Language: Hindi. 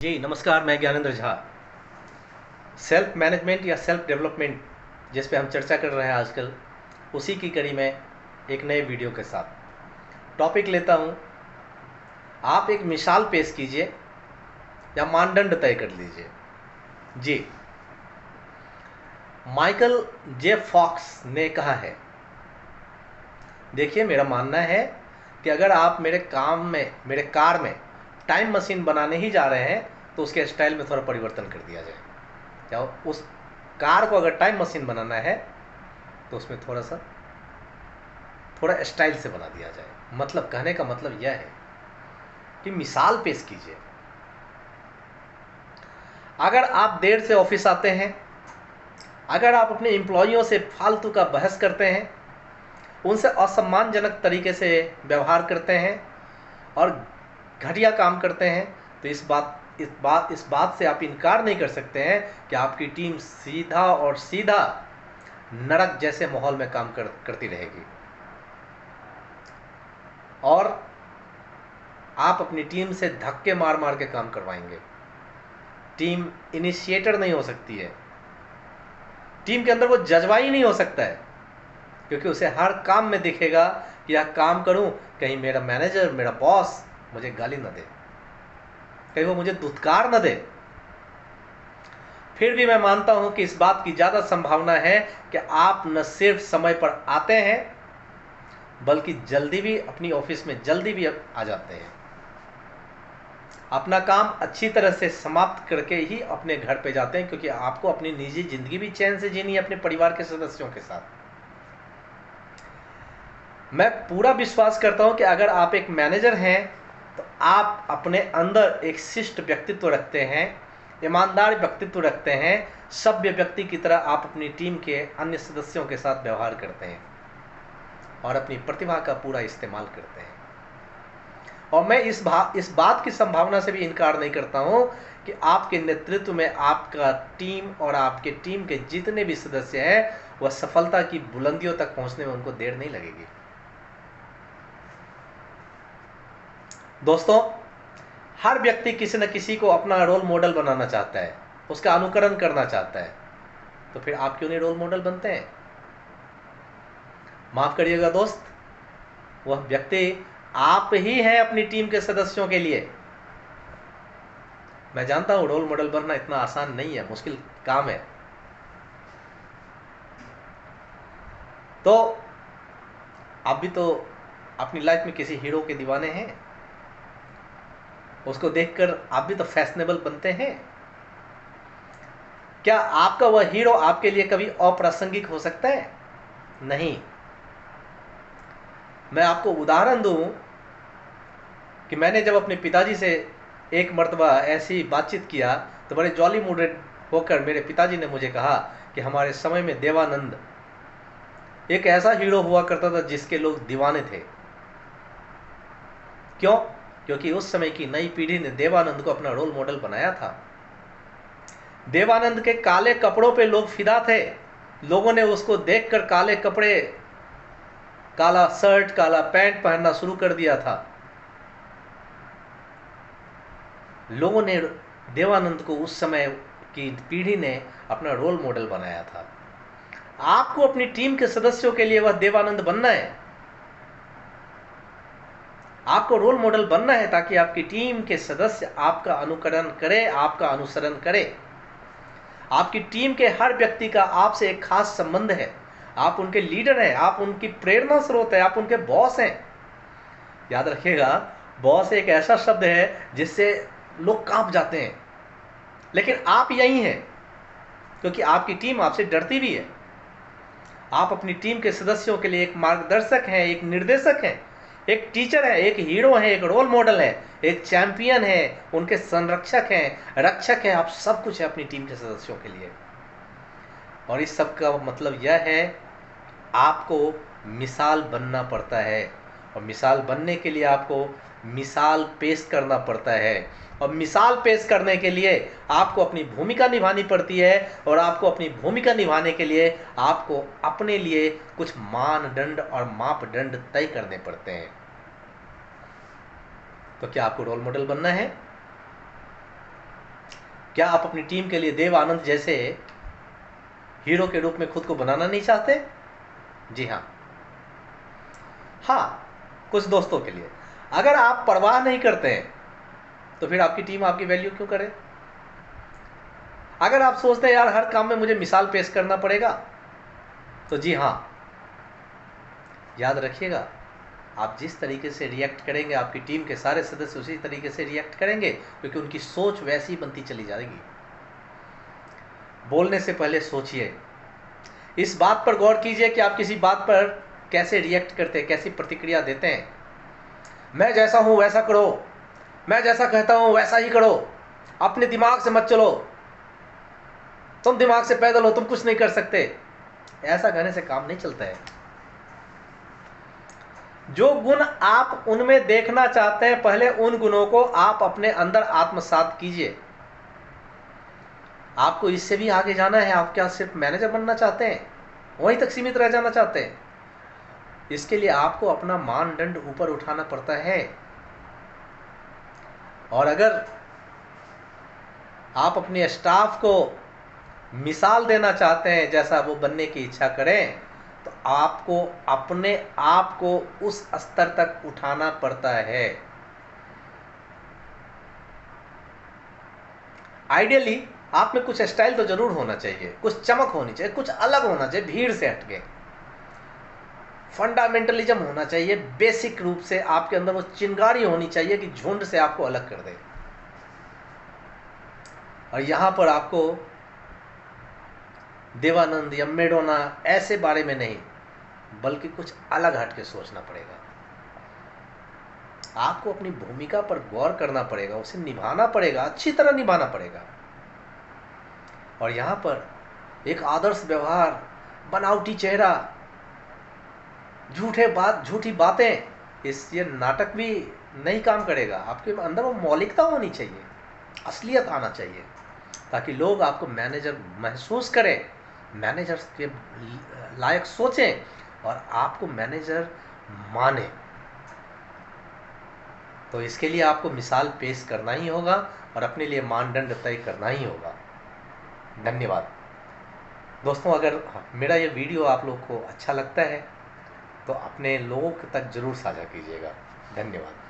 जी नमस्कार, मैं ज्ञानेंद्र झा। सेल्फ मैनेजमेंट या सेल्फ डेवलपमेंट जिस पे हम चर्चा कर रहे हैं आजकल, उसी की कड़ी में एक नए वीडियो के साथ टॉपिक लेता हूँ। आप एक मिसाल पेश कीजिए या मानदंड तय कर लीजिए। जी, माइकल जे फॉक्स ने कहा है, देखिए मेरा मानना है कि अगर आप मेरे काम में, मेरे कार में टाइम मशीन बनाने ही जा रहे हैं तो उसके स्टाइल में थोड़ा परिवर्तन कर दिया जाए। क्या उस कार को अगर टाइम मशीन बनाना है तो उसमें थोड़ा स्टाइल से बना दिया जाए। मतलब कहने का मतलब यह है कि मिसाल पेश कीजिए। अगर आप देर से ऑफिस आते हैं, अगर आप अपने एम्प्लॉइयों से फालतू का बहस करते हैं, उनसे असम्मानजनक तरीके से व्यवहार करते हैं और घटिया काम करते हैं, तो इस बात से आप इनकार नहीं कर सकते हैं कि आपकी टीम सीधा और सीधा नरक जैसे माहौल में काम करती रहेगी। और आप अपनी टीम से धक्के मार मार के काम करवाएंगे। टीम इनिशिएटर नहीं हो सकती है, टीम के अंदर वो जज्बा ही नहीं हो सकता है, क्योंकि उसे हर काम में दिखेगा कि यह काम करूं, कहीं मेरा मैनेजर, मेरा बॉस मुझे गाली न दे, कहीं वो मुझे दुत्कार न दे। फिर भी मैं मानता हूं कि इस बात की ज़्यादा संभावना है कि आप न सिर्फ समय पर आते हैं, बल्कि जल्दी भी अपनी ऑफिस में जल्दी भी आ जाते हैं। अपना काम अच्छी तरह से समाप्त करके ही अपने घर पे जाते हैं, क्योंकि आपको अपनी निजी जिंदगी भी चैन से जीनी है अपने परिवार के सदस्यों के साथ। मैं पूरा विश्वास करता हूं कि अगर आप एक मैनेजर हैं तो आप अपने अंदर एक शिष्ट व्यक्तित्व रखते हैं, ईमानदार व्यक्तित्व रखते हैं, सभ्य व्यक्ति की तरह आप अपनी टीम के अन्य सदस्यों के साथ व्यवहार करते हैं और अपनी प्रतिभा का पूरा इस्तेमाल करते हैं। और मैं इस बात की संभावना से भी इनकार नहीं करता हूं कि आपके नेतृत्व में आपका टीम और आपके टीम के जितने भी सदस्य हैं, वह सफलता की बुलंदियों तक पहुंचने में उनको देर नहीं लगेगी। दोस्तों, हर व्यक्ति किसी न किसी को अपना रोल मॉडल बनाना चाहता है, उसका अनुकरण करना चाहता है। तो फिर आप क्यों नहीं रोल मॉडल बनते हैं? माफ करिएगा दोस्त, वह व्यक्ति आप ही हैं अपनी टीम के सदस्यों के लिए। मैं जानता हूं रोल मॉडल बनना इतना आसान नहीं है, मुश्किल काम है। तो आप भी तो अपनी लाइफ में किसी हीरो के दीवाने हैं, उसको देखकर आप भी तो फैशनेबल बनते हैं। क्या आपका वह हीरो आपके लिए कभी अप्रासंगिक हो सकता है? नहीं। मैं आपको उदाहरण दूं कि मैंने जब अपने पिताजी से एक मर्तबा ऐसी बातचीत किया तो बड़े जॉली मूडेड होकर मेरे पिताजी ने मुझे कहा कि हमारे समय में देवानंद एक ऐसा हीरो हुआ करता था जिसके लोग दीवाने थे। क्यों? क्योंकि उस समय की नई पीढ़ी ने देवानंद को अपना रोल मॉडल बनाया था। देवानंद के काले कपड़ों पे लोग फिदा थे। लोगों ने उसको देखकर काले कपड़े, काला शर्ट, काला पैंट पहनना शुरू कर दिया था। लोगों ने देवानंद को उस समय की पीढ़ी ने अपना रोल मॉडल बनाया था। आपको अपनी टीम के सदस्यों के लिए वह देवानंद बनना है। आपको रोल मॉडल बनना है ताकि आपकी टीम के सदस्य आपका अनुकरण करें, आपका अनुसरण करें। आपकी टीम के हर व्यक्ति का आपसे एक खास संबंध है। आप उनके लीडर हैं, आप उनकी प्रेरणा स्रोत है, आप उनके बॉस हैं। याद रखिएगा, बॉस एक ऐसा शब्द है जिससे लोग कांप जाते हैं, लेकिन आप यही हैं क्योंकि आपकी टीम आपसे डरती भी है। आप अपनी टीम के सदस्यों के लिए एक मार्गदर्शक हैं, एक निर्देशक हैं, एक टीचर है, एक हीरो है, एक रोल मॉडल है, एक चैंपियन है, उनके संरक्षक हैं, रक्षक हैं। आप सब कुछ है अपनी टीम के सदस्यों के लिए। और इस सब का मतलब यह है, आपको मिसाल बनना पड़ता है और मिसाल बनने के लिए आपको मिसाल पेश करना पड़ता है। और मिसाल पेश करने के लिए आपको अपनी भूमिका निभानी पड़ती है और आपको अपनी भूमिका निभाने के लिए आपको अपने लिए कुछ मानदंड और मापदंड तय करने पड़ते हैं। तो क्या आपको रोल मॉडल बनना है? क्या आप अपनी टीम के लिए देव आनंद जैसे हीरो के रूप में खुद को बनाना नहीं चाहते? जी हाँ। हाँ, कुछ दोस्तों के लिए। अगर आप परवाह नहीं करते हैं तो फिर आपकी टीम आपकी वैल्यू क्यों करे? अगर आप सोचते हैं यार हर काम में मुझे मिसाल पेश करना पड़ेगा, तो जी हाँ, याद रखिएगा, आप जिस तरीके से रिएक्ट करेंगे आपकी टीम के सारे सदस्य उसी तरीके से रिएक्ट करेंगे, क्योंकि उनकी सोच वैसी बनती चली जाएगी। बोलने से पहले सोचिए, इस बात पर गौर कीजिए कि आप किसी बात पर कैसे रिएक्ट करते हैं, कैसी प्रतिक्रिया देते हैं। मैं जैसा हूं वैसा करो, मैं जैसा कहता हूं वैसा ही करो, अपने दिमाग से मत चलो, तुम दिमाग से पैदल हो, तुम कुछ नहीं कर सकते। ऐसा कहने से काम नहीं चलता है। जो गुण आप उनमें देखना चाहते हैं, पहले उन गुणों को आप अपने अंदर आत्मसात कीजिए। आपको इससे भी आगे जाना है। आप क्या सिर्फ मैनेजर बनना चाहते हैं, वहीं तक सीमित रह जाना चाहते हैं? इसके लिए आपको अपना मानदंड ऊपर उठाना पड़ता है। और अगर आप अपने स्टाफ को मिसाल देना चाहते हैं जैसा वो बनने की इच्छा करें, तो आपको अपने आप को उस स्तर तक उठाना पड़ता है। आइडियली आप में कुछ स्टाइल तो जरूर होना चाहिए, कुछ चमक होनी चाहिए, कुछ अलग होना चाहिए, भीड़ से हटके। फंडामेंटलिज्म होना चाहिए, बेसिक रूप से आपके अंदर वो चिंगारी होनी चाहिए कि झुंड से आपको अलग कर दे। और यहां पर आपको देवानंद या मेडोना ऐसे बारे में नहीं, बल्कि कुछ अलग हटके सोचना पड़ेगा। आपको अपनी भूमिका पर गौर करना पड़ेगा, उसे निभाना पड़ेगा, अच्छी तरह निभाना पड़ेगा। और यहां पर एक आदर्श व्यवहार, बनावटी चेहरा, झूठी बातें, ये नाटक भी नहीं काम करेगा। आपके अंदर वो मौलिकता होनी चाहिए, असलियत आना चाहिए, ताकि लोग आपको मैनेजर महसूस करें, मैनेजर के लायक सोचें और आपको मैनेजर माने। तो इसके लिए आपको मिसाल पेश करना ही होगा और अपने लिए मानदंड तय करना ही होगा। धन्यवाद दोस्तों। अगर मेरा ये वीडियो आप लोग को अच्छा लगता है तो अपने लोगों तक जरूर साझा कीजिएगा। धन्यवाद।